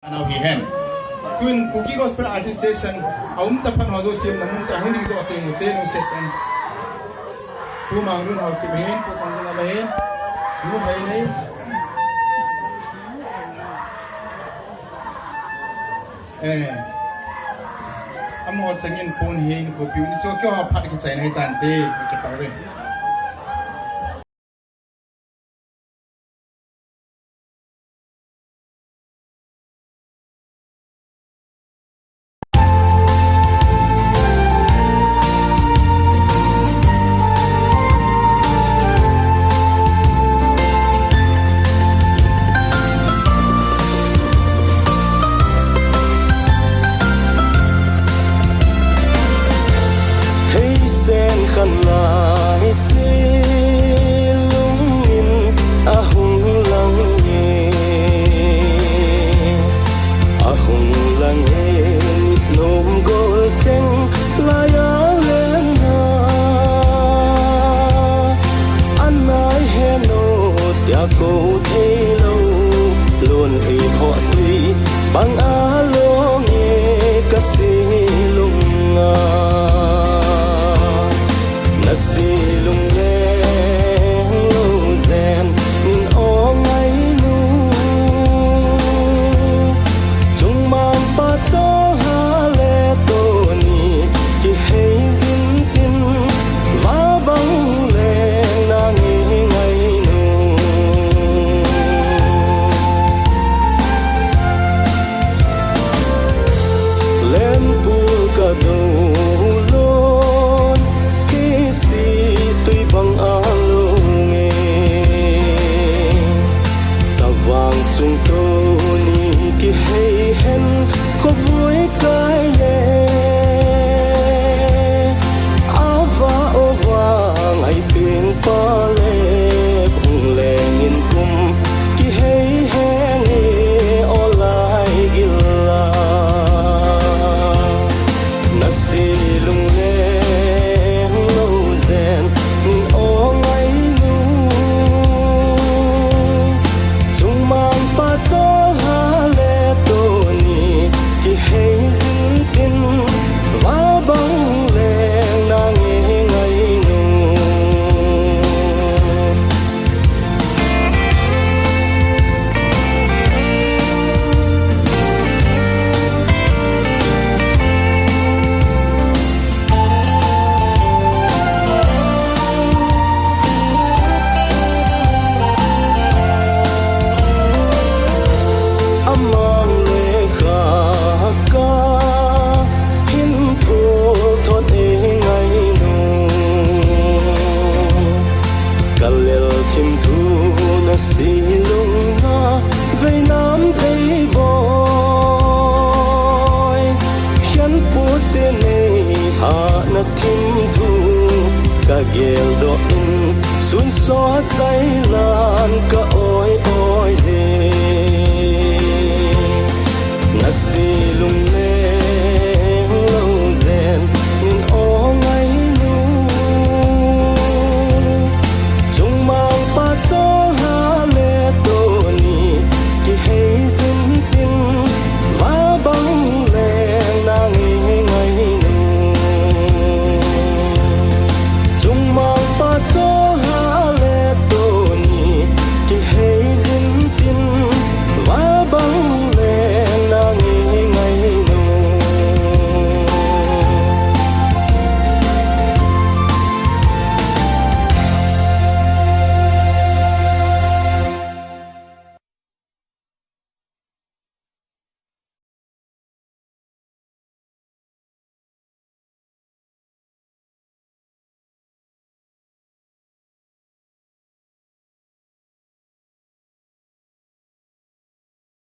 Now he hen. Kun Kuki Gospel Artist Session, tapan hado siam namun sa hindi do ating hotel no set and pumang run haw kimahin po tang na mahin. Mo hay nay. Amo changin pon hin ko piu ni so kyo phat ki chai nai tan te ki pa re. Sun xót say lan cả ôi ôi gì